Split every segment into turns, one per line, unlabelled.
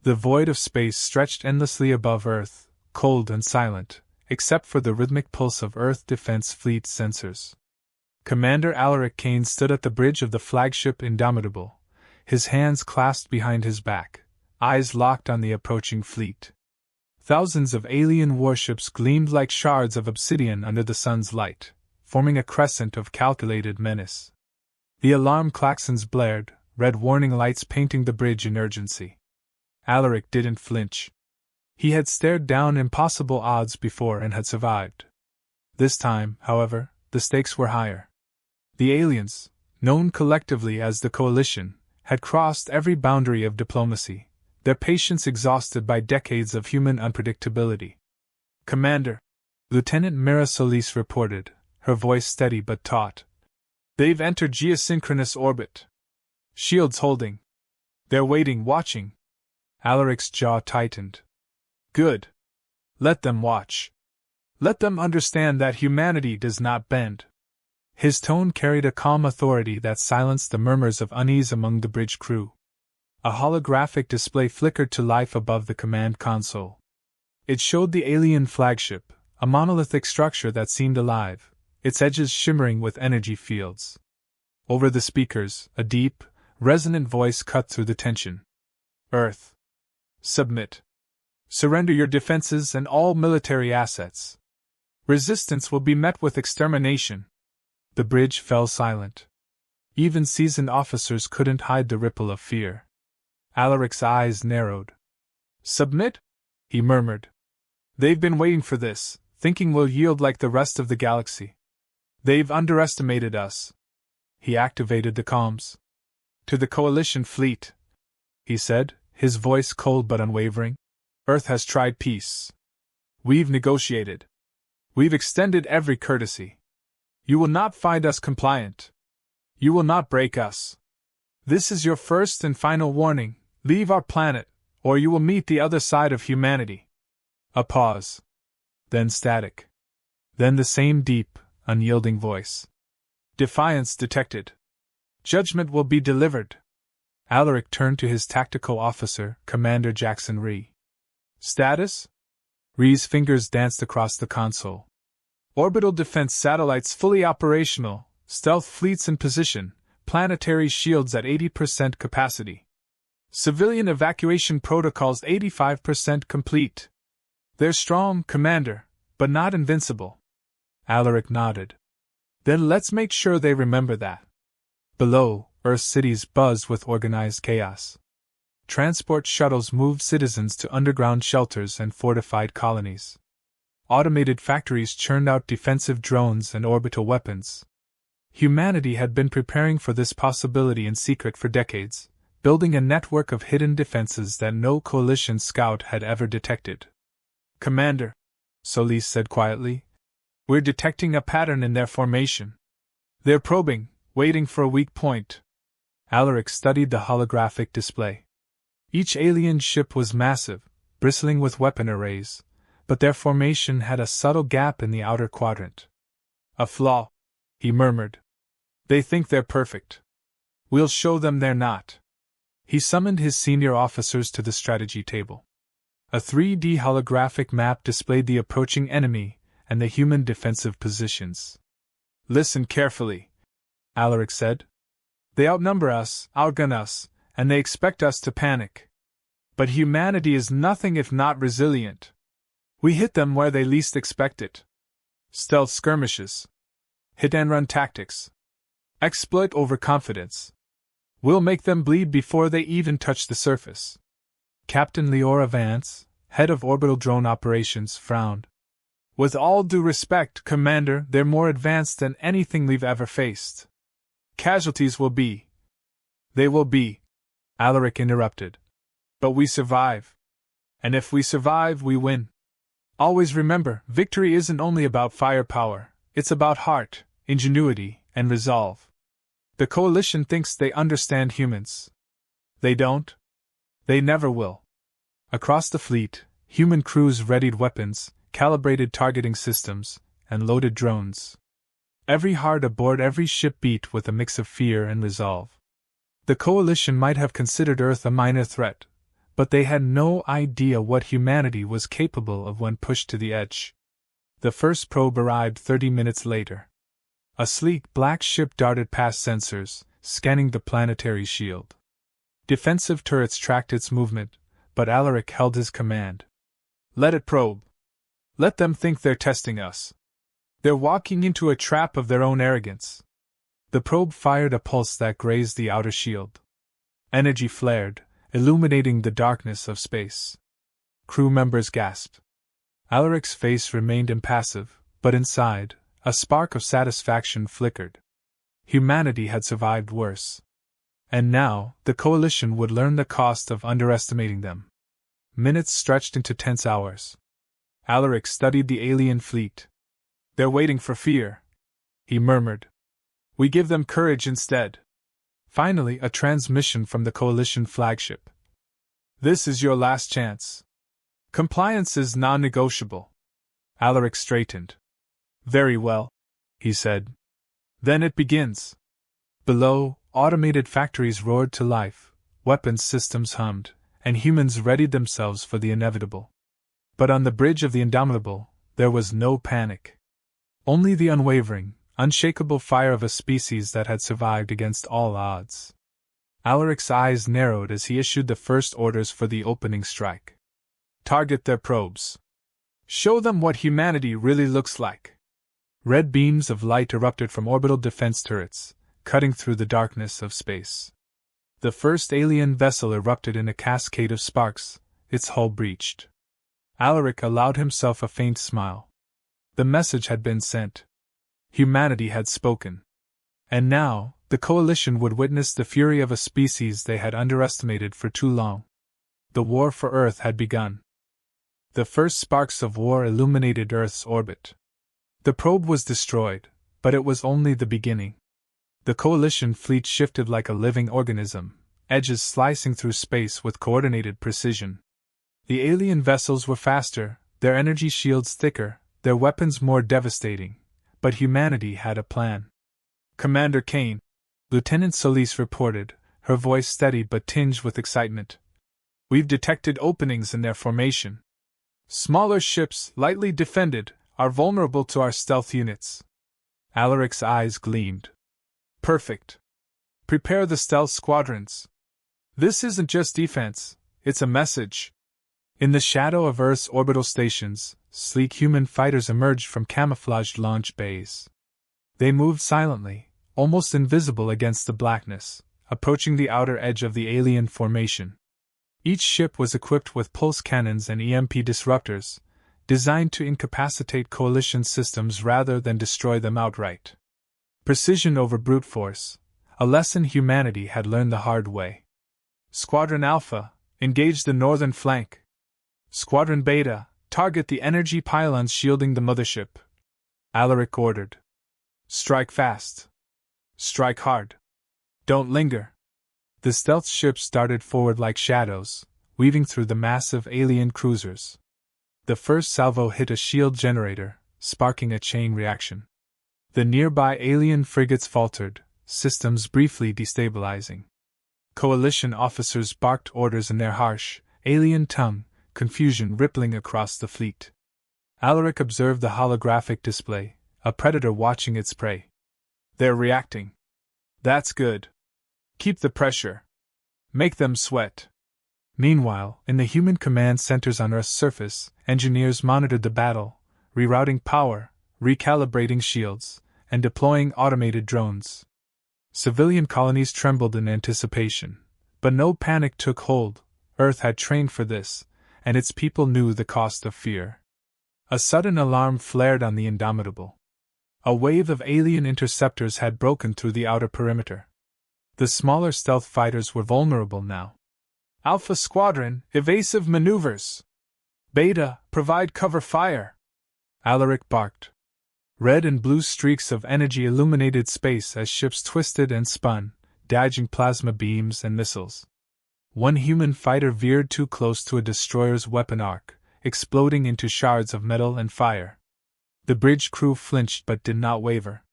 The void of space stretched endlessly above Earth, cold and silent, except for the rhythmic pulse of Earth Defense Fleet sensors. Commander Alaric Kane stood at the bridge of the flagship Indomitable, his hands clasped behind his back, eyes locked on the approaching fleet. Thousands of alien warships gleamed like shards of obsidian under the sun's light, forming a crescent of calculated menace. The alarm klaxons blared, red warning lights painting the bridge in urgency. Alaric didn't flinch. He had stared down impossible odds before and had survived. This time, however, the stakes were higher. The aliens, known collectively as the Coalition, had crossed every boundary of diplomacy, their patience exhausted by decades of human unpredictability. "Commander," Lieutenant Mira Solis reported, her voice steady but taut. "They've entered geosynchronous orbit. Shields holding. They're waiting, watching." Alaric's jaw tightened. "Good. Let them watch. Let them understand that humanity does not bend." His tone carried a calm authority that silenced the murmurs of unease among the bridge crew. A holographic display flickered to life above the command console. It showed the alien flagship, a monolithic structure that seemed alive, its edges shimmering with energy fields. Over the speakers, a deep, resonant voice cut through the tension. "Earth. Submit. Surrender your defenses and all military assets. Resistance will be met with extermination." The bridge fell silent. Even seasoned officers couldn't hide the ripple of fear. Alaric's eyes narrowed. "Submit?" he murmured. "They've been waiting for this, thinking we'll yield like the rest of the galaxy. They've underestimated us." He activated the comms. "To the Coalition fleet," he said, his voice cold but unwavering. "Earth has tried peace. We've negotiated. We've extended every courtesy. You will not find us compliant. You will not break us. This is your first and final warning. Leave our planet, or you will meet the other side of humanity." A pause. Then static. Then the same deep, unyielding voice. "Defiance detected. Judgment will be delivered." Alaric turned to his tactical officer, Commander Jackson Rhee. "Status?" Rhee's fingers danced across the console. "Orbital defense satellites fully operational, stealth fleets in position, planetary shields at 80% capacity. Civilian evacuation protocols 85% complete. They're strong, Commander, but not invincible." Alaric nodded. "Then let's make sure they remember that." Below, Earth cities buzzed with organized chaos. Transport shuttles moved citizens to underground shelters and fortified colonies. Automated factories churned out defensive drones and orbital weapons. Humanity had been preparing for this possibility in secret for decades, building a network of hidden defenses that no Coalition scout had ever detected. "Commander," Solis said quietly, "we're detecting a pattern in their formation. They're probing, waiting for a weak point." Alaric studied the holographic display. Each alien ship was massive, bristling with weapon arrays, but their formation had a subtle gap in the outer quadrant. "A flaw," he murmured. "They think they're perfect. We'll show them they're not." He summoned his senior officers to the strategy table. A 3D holographic map displayed the approaching enemy and the human defensive positions. "Listen carefully," Alaric said. "They outnumber us, outgun us, and they expect us to panic. But humanity is nothing if not resilient. We hit them where they least expect it. Stealth skirmishes. Hit-and-run tactics. Exploit overconfidence. We'll make them bleed before they even touch the surface." Captain Leora Vance, head of orbital drone operations, frowned. "With all due respect, Commander, they're more advanced than anything we've ever faced. Casualties will be." "They will be," Alaric interrupted. "But we survive. And if we survive, we win. Always remember, victory isn't only about firepower, it's about heart, ingenuity, and resolve. The Coalition thinks they understand humans. They don't. They never will." Across the fleet, human crews readied weapons, calibrated targeting systems, and loaded drones. Every heart aboard every ship beat with a mix of fear and resolve. The Coalition might have considered Earth a minor threat, but they had no idea what humanity was capable of when pushed to the edge. The first probe arrived 30 minutes later. A sleek black ship darted past sensors, scanning the planetary shield. Defensive turrets tracked its movement, but Alaric held his command. Let it probe. Let them think they're testing us. They're walking into a trap of their own arrogance. The probe fired a pulse that grazed the outer shield. Energy flared, illuminating the darkness of space. Crew members gasped. Alaric's face remained impassive, but inside, a spark of satisfaction flickered. Humanity had survived worse. And now, the Coalition would learn the cost of underestimating them. Minutes stretched into tense hours. Alaric studied the alien fleet. They're waiting for fear, he murmured. We give them courage instead. Finally, a transmission from the Coalition flagship. This is your last chance. Compliance is non-negotiable. Alaric straightened. Very well, he said. Then it begins. Below, automated factories roared to life, weapons systems hummed, and humans readied themselves for the inevitable. But on the bridge of the Indomitable, there was no panic. Only the unwavering, unshakable fire of a species that had survived against all odds. Alaric's eyes narrowed as he issued the first orders for the opening strike. Target their probes. Show them what humanity really looks like. Red beams of light erupted from orbital defense turrets, cutting through the darkness of space. The first alien vessel erupted in a cascade of sparks, its hull breached. Alaric allowed himself a faint smile. The message had been sent. Humanity had spoken. And now, the Coalition would witness the fury of a species they had underestimated for too long. The war for Earth had begun. The first sparks of war illuminated Earth's orbit. The probe was destroyed, but it was only the beginning. The Coalition fleet shifted like a living organism, edges slicing through space with coordinated precision. The alien vessels were faster, their energy shields thicker, their weapons more devastating, but humanity had a plan. Commander Kane, Lieutenant Solis reported, her voice steady but tinged with excitement. We've detected openings in their formation. Smaller ships, lightly defended, are vulnerable to our stealth units. Alaric's eyes gleamed. Perfect. Prepare the stealth squadrons. This isn't just defense, it's a message. In the shadow of Earth's orbital stations, sleek human fighters emerged from camouflaged launch bays. They moved silently, almost invisible against the blackness, approaching the outer edge of the alien formation. Each ship was equipped with pulse cannons and EMP disruptors, designed to incapacitate Coalition systems rather than destroy them outright. Precision over brute force, a lesson humanity had learned the hard way. Squadron Alpha, engage the northern flank. Squadron Beta, target the energy pylons shielding the mothership. Alaric ordered. Strike fast. Strike hard. Don't linger. The stealth ships darted forward like shadows, weaving through the massive alien cruisers. The first salvo hit a shield generator, sparking a chain reaction. The nearby alien frigates faltered, systems briefly destabilizing. Coalition officers barked orders in their harsh, alien tongue, confusion rippling across the fleet. Alaric observed the holographic display, a predator watching its prey. They're reacting. That's good. Keep the pressure. Make them sweat. Meanwhile, in the human command centers on Earth's surface, engineers monitored the battle, rerouting power, recalibrating shields, and deploying automated drones. Civilian colonies trembled in anticipation, but no panic took hold. Earth had trained for this, and its people knew the cost of fear. A sudden alarm flared on the Indomitable. A wave of alien interceptors had broken through the outer perimeter. The smaller stealth fighters were vulnerable now. Alpha Squadron, evasive maneuvers. Beta, provide cover fire. Alaric barked. Red and blue streaks of energy illuminated space as ships twisted and spun, dodging plasma beams and missiles. One human fighter veered too close to a destroyer's weapon arc, exploding into shards of metal and fire. The bridge crew flinched but did not waver.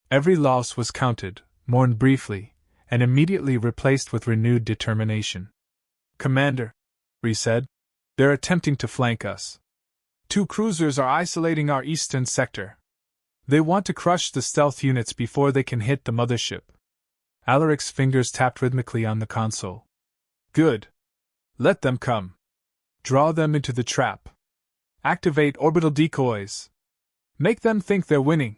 Every loss was counted, mourned briefly, and immediately replaced with renewed determination. Commander, Ree said. They're attempting to flank us. 2 cruisers are isolating our eastern sector. They want to crush the stealth units before they can hit the mothership. Alaric's fingers tapped rhythmically on the console. Good. Let them come. Draw them into the trap. Activate orbital decoys. Make them think they're winning.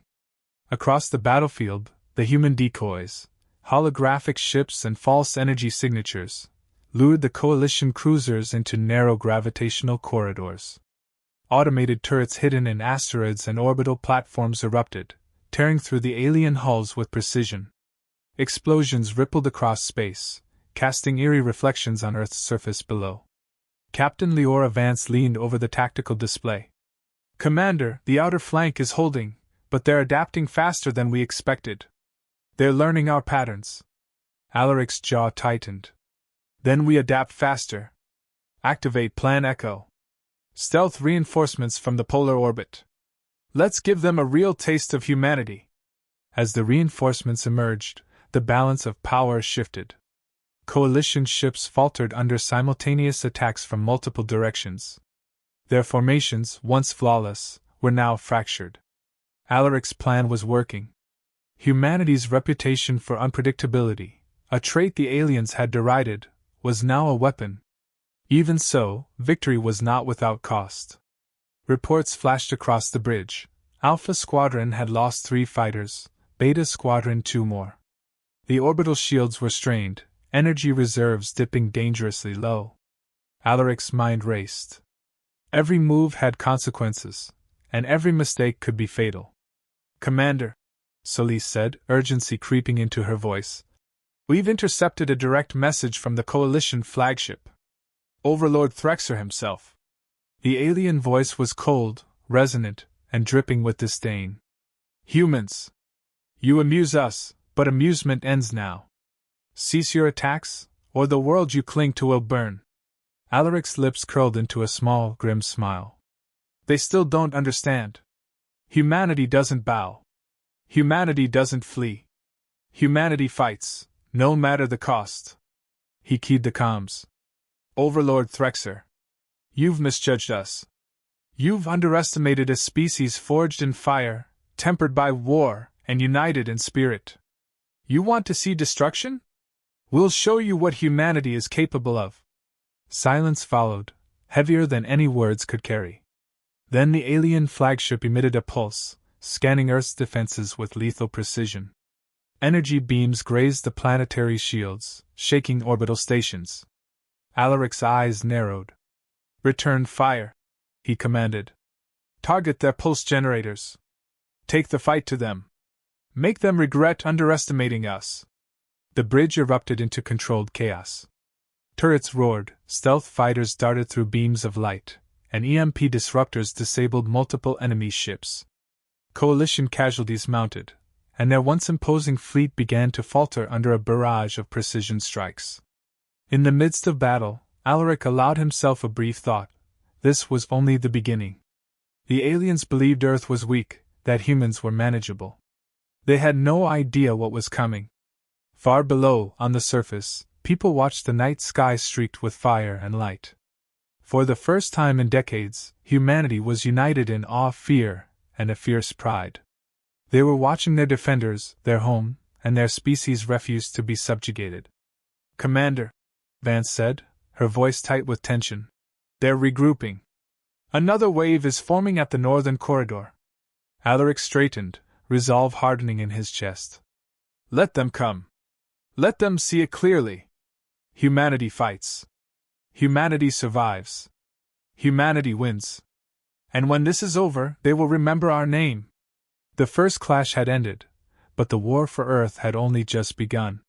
Across the battlefield, the human decoys, holographic ships and false energy signatures, lured the coalition cruisers into narrow gravitational corridors. Automated turrets hidden in asteroids and orbital platforms erupted, tearing through the alien hulls with precision. Explosions rippled across space, casting eerie reflections on Earth's surface below. Captain Leora Vance leaned over the tactical display. Commander, the outer flank is holding, but they're adapting faster than we expected. They're learning our patterns. Alaric's jaw tightened. Then we adapt faster. Activate Plan Echo. Stealth reinforcements from the polar orbit. Let's give them a real taste of humanity. As the reinforcements emerged, the balance of power shifted. Coalition ships faltered under simultaneous attacks from multiple directions. Their formations, once flawless, were now fractured. Alaric's plan was working. Humanity's reputation for unpredictability, a trait the aliens had derided, was now a weapon. Even so, victory was not without cost. Reports flashed across the bridge. Alpha Squadron had lost 3 fighters, Beta Squadron 2 more. The orbital shields were strained, energy reserves dipping dangerously low. Alaric's mind raced. Every move had consequences, and every mistake could be fatal. Commander, Solis said, urgency creeping into her voice. We've intercepted a direct message from the Coalition flagship. Overlord Threxer himself. The alien voice was cold, resonant, and dripping with disdain. Humans! You amuse us, but amusement ends now. Cease your attacks, or the world you cling to will burn. Alaric's lips curled into a small, grim smile. They still don't understand. Humanity doesn't bow. Humanity doesn't flee. Humanity fights, no matter the cost. He keyed the comms. Overlord Threxer. You've misjudged us. You've underestimated a species forged in fire, tempered by war, and united in spirit. You want to see destruction? We'll show you what humanity is capable of. Silence followed, heavier than any words could carry. Then the alien flagship emitted a pulse, scanning Earth's defenses with lethal precision. Energy beams grazed the planetary shields, shaking orbital stations. Alaric's eyes narrowed. Return fire, he commanded. Target their pulse generators. Take the fight to them. Make them regret underestimating us. The bridge erupted into controlled chaos. Turrets roared, stealth fighters darted through beams of light, and EMP disruptors disabled multiple enemy ships. Coalition casualties mounted, and their once imposing fleet began to falter under a barrage of precision strikes. In the midst of battle, Alaric allowed himself a brief thought. This was only the beginning. The aliens believed Earth was weak, that humans were manageable. They had no idea what was coming. Far below, on the surface, people watched the night sky streaked with fire and light. For the first time in decades, humanity was united in awe, fear, and a fierce pride. They were watching their defenders, their home, and their species' refuse to be subjugated. Commander, Vance said, her voice tight with tension. They're regrouping. Another wave is forming at the northern corridor. Alaric straightened, resolve hardening in his chest. Let them come. Let them see it clearly. Humanity fights. Humanity survives. Humanity wins. And when this is over, they will remember our name. The first clash had ended, but the war for Earth had only just begun.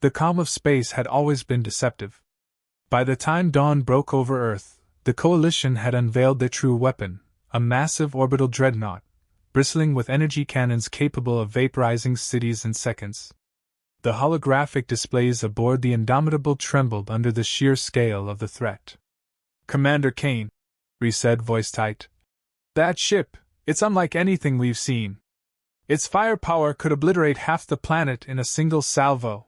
The calm of space had always been deceptive. By the time dawn broke over Earth, the Coalition had unveiled their true weapon, a massive orbital dreadnought, bristling with energy cannons capable of vaporizing cities in seconds. The holographic displays aboard the Indomitable trembled under the sheer scale of the threat. Commander Kane, Ree said, voice tight. That ship, it's unlike anything we've seen. Its firepower could obliterate half the planet in a single salvo.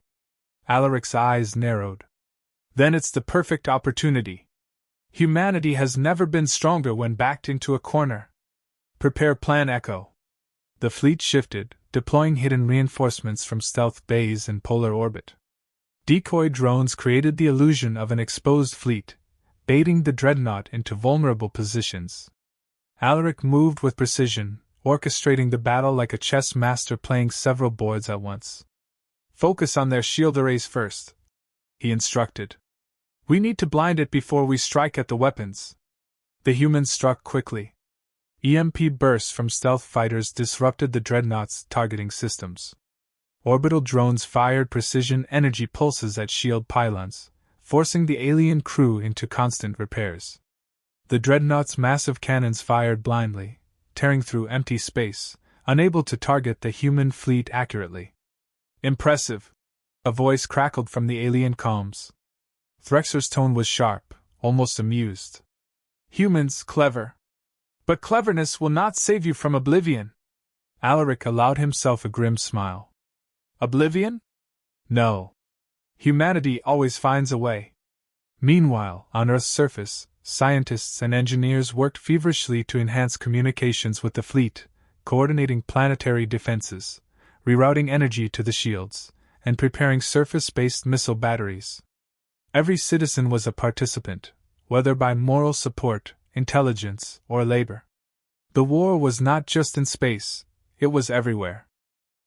Alaric's eyes narrowed. Then it's the perfect opportunity. Humanity has never been stronger when backed into a corner. Prepare Plan Echo. The fleet shifted, deploying hidden reinforcements from stealth bays in polar orbit. Decoy drones created the illusion of an exposed fleet, baiting the dreadnought into vulnerable positions. Alaric moved with precision, orchestrating the battle like a chess master playing several boards at once. Focus on their shield arrays first, he instructed. We need to blind it before we strike at the weapons. The humans struck quickly. EMP bursts from stealth fighters disrupted the dreadnought's targeting systems. Orbital drones fired precision energy pulses at shield pylons, forcing the alien crew into constant repairs. The dreadnought's massive cannons fired blindly, tearing through empty space, unable to target the human fleet accurately. Impressive! A voice crackled from the alien comms. Threxer's tone was sharp, almost amused. Humans, clever. But cleverness will not save you from oblivion. Alaric allowed himself a grim smile. Oblivion? No. Humanity always finds a way. Meanwhile, on Earth's surface, scientists and engineers worked feverishly to enhance communications with the fleet, coordinating planetary defenses, rerouting energy to the shields, and preparing surface-based missile batteries. Every citizen was a participant, whether by moral support, intelligence, or labor. The war was not just in space, it was everywhere.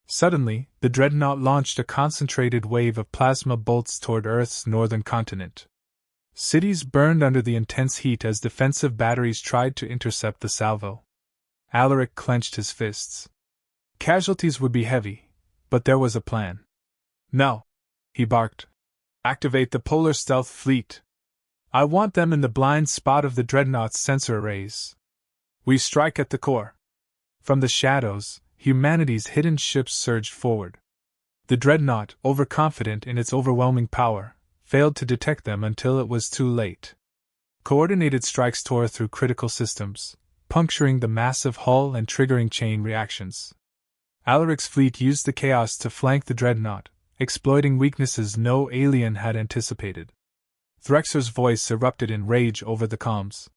Suddenly, the dreadnought launched a concentrated wave of plasma bolts toward Earth's northern continent. Cities burned under the intense heat as defensive batteries tried to intercept the salvo. Alaric clenched his fists. Casualties would be heavy, but there was a plan. No, he barked. Activate the polar stealth fleet. I want them in the blind spot of the dreadnought's sensor arrays. We strike at the core. From the shadows, humanity's hidden ships surged forward. The dreadnought, overconfident in its overwhelming power, failed to detect them until it was too late. Coordinated strikes tore through critical systems, puncturing the massive hull and triggering chain reactions. Alaric's fleet used the chaos to flank the dreadnought, exploiting weaknesses no alien had anticipated. Threxer's voice erupted in rage over the comms.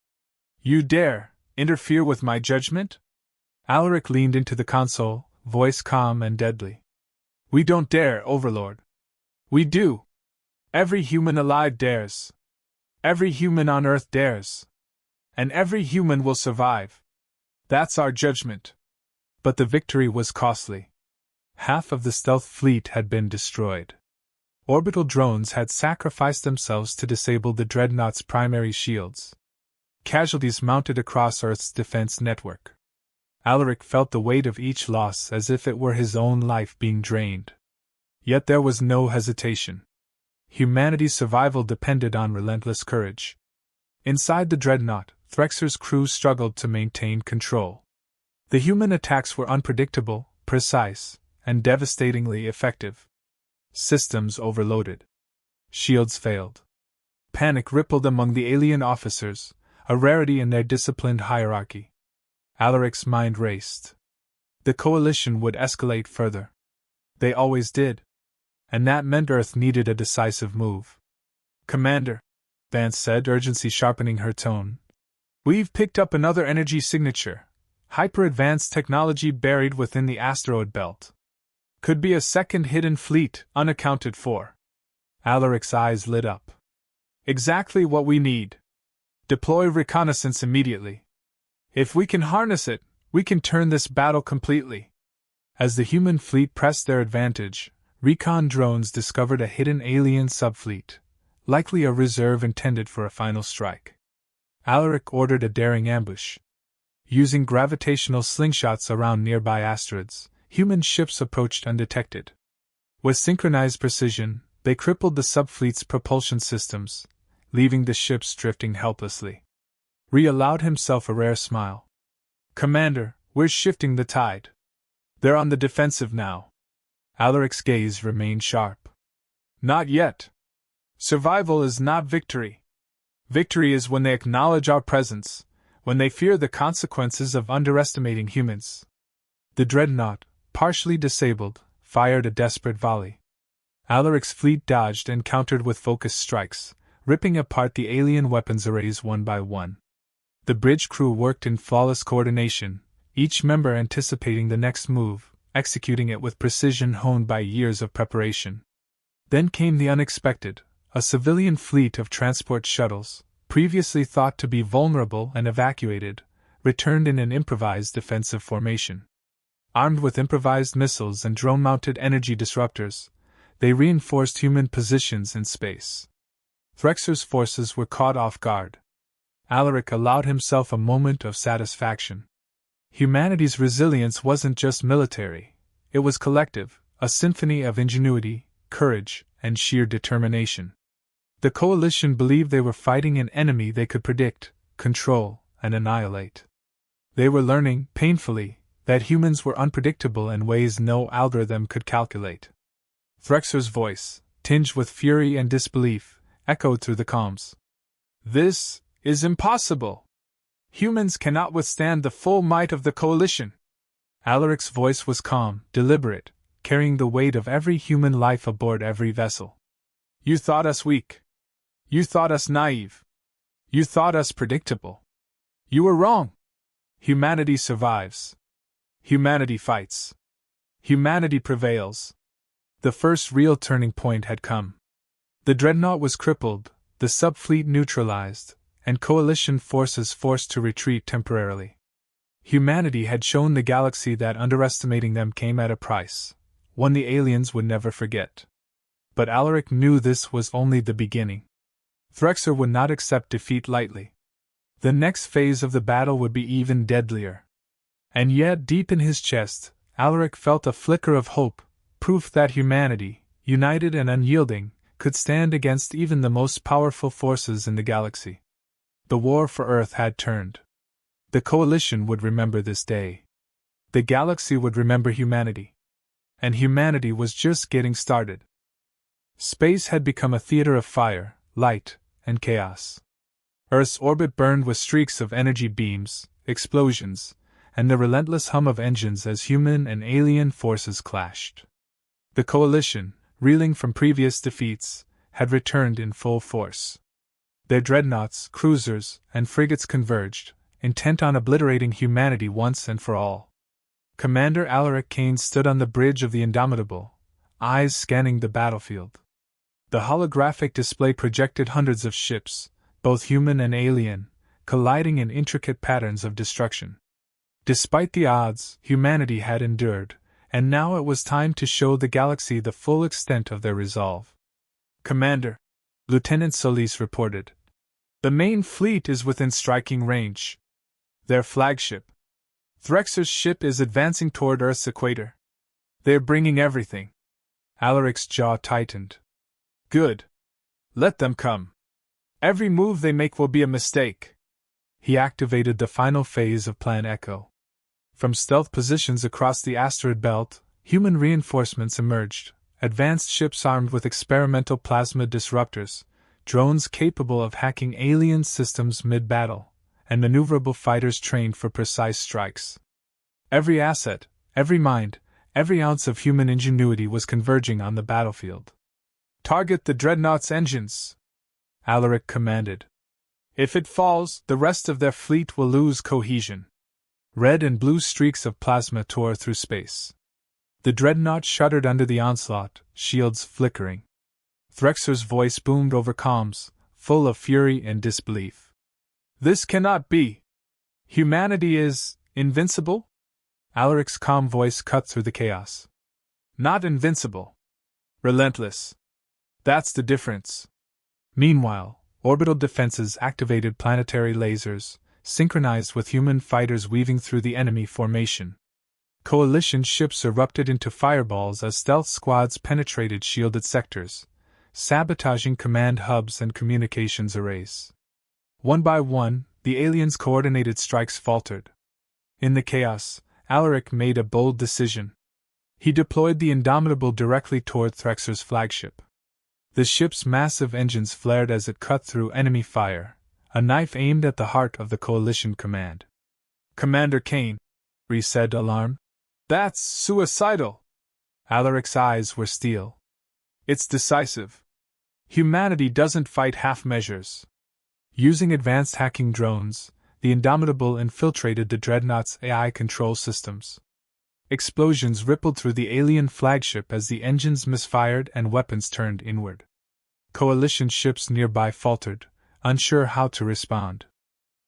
You dare interfere with my judgment? Alaric leaned into the console, voice calm and deadly. We don't dare, Overlord. We do. Every human alive dares. Every human on Earth dares. And every human will survive. That's our judgment. But the victory was costly. Half of the stealth fleet had been destroyed. Orbital drones had sacrificed themselves to disable the dreadnought's primary shields. Casualties mounted across Earth's defense network. Alaric felt the weight of each loss as if it were his own life being drained. Yet there was no hesitation. Humanity's survival depended on relentless courage. Inside the dreadnought, Threxer's crew struggled to maintain control. The human attacks were unpredictable, precise, and devastatingly effective. Systems overloaded. Shields failed. Panic rippled among the alien officers, a rarity in their disciplined hierarchy. Alaric's mind raced. The coalition would escalate further. They always did. And that meant Earth needed a decisive move. Commander, Vance said, urgency sharpening her tone. We've picked up another energy signature. Hyper-advanced technology buried within the asteroid belt. Could be a second hidden fleet, unaccounted for. Alaric's eyes lit up. Exactly what we need. Deploy reconnaissance immediately. If we can harness it, we can turn this battle completely. As the human fleet pressed their advantage, recon drones discovered a hidden alien subfleet, likely a reserve intended for a final strike. Alaric ordered a daring ambush. Using gravitational slingshots around nearby asteroids, human ships approached undetected. With synchronized precision, they crippled the subfleet's propulsion systems, leaving the ships drifting helplessly. Rhea allowed himself a rare smile. Commander, we're shifting the tide. They're on the defensive now. Alaric's gaze remained sharp. Not yet. Survival is not victory. Victory is when they acknowledge our presence, when they fear the consequences of underestimating humans. The dreadnought, partially disabled, fired a desperate volley. Alaric's fleet dodged and countered with focused strikes, ripping apart the alien weapons arrays one by one. The bridge crew worked in flawless coordination, each member anticipating the next move, executing it with precision honed by years of preparation. Then came the unexpected. A civilian fleet of transport shuttles, previously thought to be vulnerable and evacuated, returned in an improvised defensive formation. Armed with improvised missiles and drone-mounted energy disruptors, they reinforced human positions in space. Threxer's forces were caught off guard. Alaric allowed himself a moment of satisfaction. Humanity's resilience wasn't just military, it was collective, a symphony of ingenuity, courage, and sheer determination. The coalition believed they were fighting an enemy they could predict, control, and annihilate. They were learning, painfully, that humans were unpredictable in ways no algorithm could calculate. Threxer's voice, tinged with fury and disbelief, echoed through the comms. "This is impossible! Humans cannot withstand the full might of the coalition!" Alaric's voice was calm, deliberate, carrying the weight of every human life aboard every vessel. "You thought us weak. You thought us naive. You thought us predictable. You were wrong. Humanity survives. Humanity fights. Humanity prevails." The first real turning point had come. The dreadnought was crippled, the subfleet neutralized, and coalition forces forced to retreat temporarily. Humanity had shown the galaxy that underestimating them came at a price, one the aliens would never forget. But Alaric knew this was only the beginning. Threxer would not accept defeat lightly. The next phase of the battle would be even deadlier. And yet, deep in his chest, Alaric felt a flicker of hope, proof that humanity, united and unyielding, could stand against even the most powerful forces in the galaxy. The war for Earth had turned. The coalition would remember this day. The galaxy would remember humanity. And humanity was just getting started. Space had become a theater of fire, light, and chaos. Earth's orbit burned with streaks of energy beams, explosions, and the relentless hum of engines as human and alien forces clashed. The coalition, reeling from previous defeats, had returned in full force. Their dreadnoughts, cruisers, and frigates converged, intent on obliterating humanity once and for all. Commander Alaric Kane stood on the bridge of the Indomitable, eyes scanning the battlefield. The holographic display projected hundreds of ships, both human and alien, colliding in intricate patterns of destruction. Despite the odds, humanity had endured, and now it was time to show the galaxy the full extent of their resolve. "Commander," Lieutenant Solis reported, "the main fleet is within striking range. Their flagship, Threxer's ship, is advancing toward Earth's equator. They're bringing everything." Alaric's jaw tightened. "Good. Let them come. Every move they make will be a mistake." He activated the final phase of Plan Echo. From stealth positions across the asteroid belt, human reinforcements emerged, advanced ships armed with experimental plasma disruptors, drones capable of hacking alien systems mid-battle, and maneuverable fighters trained for precise strikes. Every asset, every mind, every ounce of human ingenuity was converging on the battlefield. "Target the dreadnought's engines," Alaric commanded. "If it falls, the rest of their fleet will lose cohesion." Red and blue streaks of plasma tore through space. The dreadnought shuddered under the onslaught, shields flickering. Threxer's voice boomed over comms, full of fury and disbelief. "This cannot be! Humanity is invincible?" Alaric's calm voice cut through the chaos. "Not invincible. Relentless. That's the difference." Meanwhile, orbital defenses activated planetary lasers, synchronized with human fighters weaving through the enemy formation. Coalition ships erupted into fireballs as stealth squads penetrated shielded sectors, sabotaging command hubs and communications arrays. One by one, the aliens' coordinated strikes faltered. In the chaos, Alaric made a bold decision. He deployed the Indomitable directly toward Threxer's flagship. The ship's massive engines flared as it cut through enemy fire, a knife aimed at the heart of the coalition command. "Commander Kane," Ree said, alarmed. "That's suicidal!" Alaric's eyes were steel. "It's decisive. Humanity doesn't fight half measures. Using advanced hacking drones, the Indomitable infiltrated the Dreadnought's AI control systems. Explosions rippled through the alien flagship as the engines misfired and weapons turned inward. Coalition ships nearby faltered, unsure how to respond.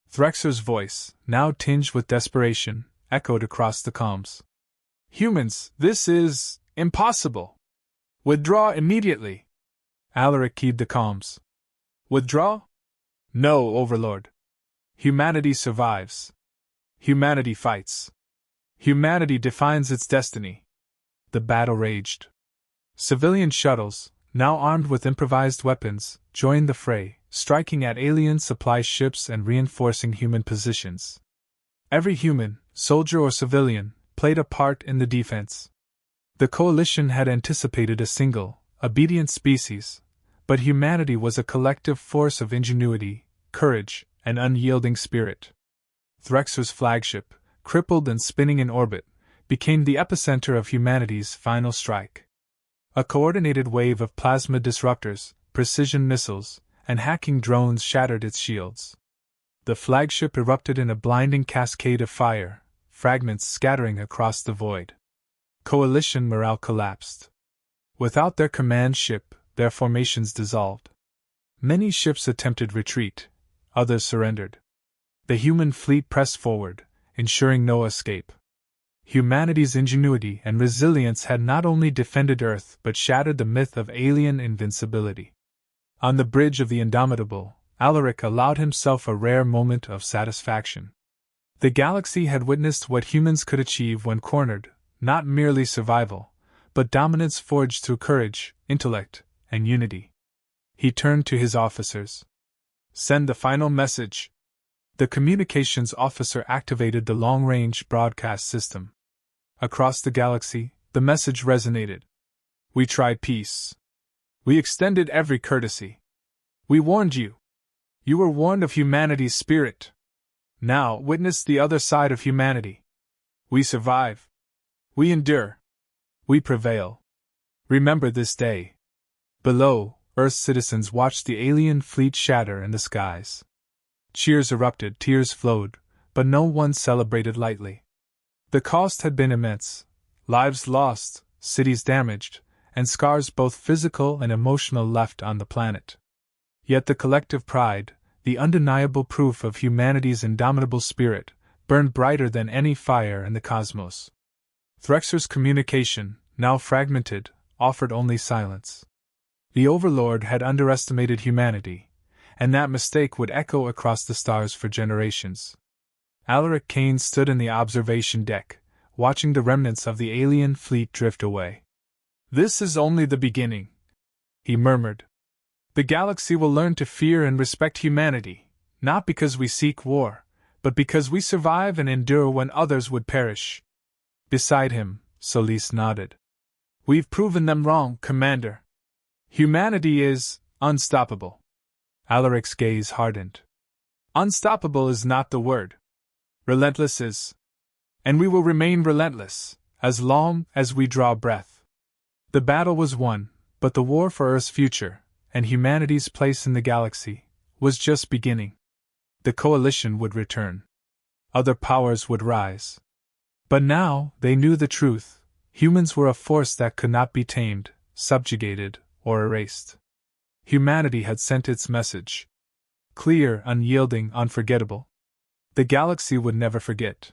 Threxer's voice, now tinged with desperation, echoed across the comms. Humans, this is impossible. Withdraw immediately. Alaric keyed the comms. Withdraw? No, Overlord. Humanity survives. Humanity fights. Humanity defines its destiny. The battle raged. Civilian shuttles, now armed with improvised weapons, joined the fray, striking at alien supply ships and reinforcing human positions. Every human, soldier or civilian, played a part in the defense. The coalition had anticipated a single, obedient species, but humanity was a collective force of ingenuity, courage, and unyielding spirit. Threxer's flagship, crippled and spinning in orbit, became the epicenter of humanity's final strike. A coordinated wave of plasma disruptors, precision missiles, and hacking drones shattered its shields. The flagship erupted in a blinding cascade of fire, fragments scattering across the void. Coalition morale collapsed. Without their command ship, their formations dissolved. Many ships attempted retreat, others surrendered. The human fleet pressed forward, ensuring no escape. Humanity's ingenuity and resilience had not only defended Earth but shattered the myth of alien invincibility. On the bridge of the Indomitable, Alaric allowed himself a rare moment of satisfaction. The galaxy had witnessed what humans could achieve when cornered, not merely survival, but dominance forged through courage, intellect, and unity. He turned to his officers. Send the final message. The communications officer activated the long-range broadcast system. Across the galaxy, the message resonated. We tried peace. We extended every courtesy. We warned you. You were warned of humanity's spirit. Now witness the other side of humanity. We survive. We endure. We prevail. Remember this day. Below, Earth's citizens watched the alien fleet shatter in the skies. Cheers erupted, tears flowed, but no one celebrated lightly. The cost had been immense. Lives lost, cities damaged, and scars both physical and emotional left on the planet. Yet the collective pride, the undeniable proof of humanity's indomitable spirit, burned brighter than any fire in the cosmos. Threxer's communication, now fragmented, offered only silence. The Overlord had underestimated humanity, and that mistake would echo across the stars for generations. Alaric Kane stood in the observation deck, watching the remnants of the alien fleet drift away. This is only the beginning, he murmured. The galaxy will learn to fear and respect humanity, not because we seek war, but because we survive and endure when others would perish. Beside him, Solis nodded. We've proven them wrong, Commander. Humanity is unstoppable. Alaric's gaze hardened. Unstoppable is not the word. Relentless is. And we will remain relentless, as long as we draw breath. The battle was won, but the war for Earth's future, and humanity's place in the galaxy, was just beginning. The coalition would return. Other powers would rise. But now, they knew the truth. Humans were a force that could not be tamed, subjugated, or erased. Humanity had sent its message. Clear, unyielding, unforgettable. The galaxy would never forget.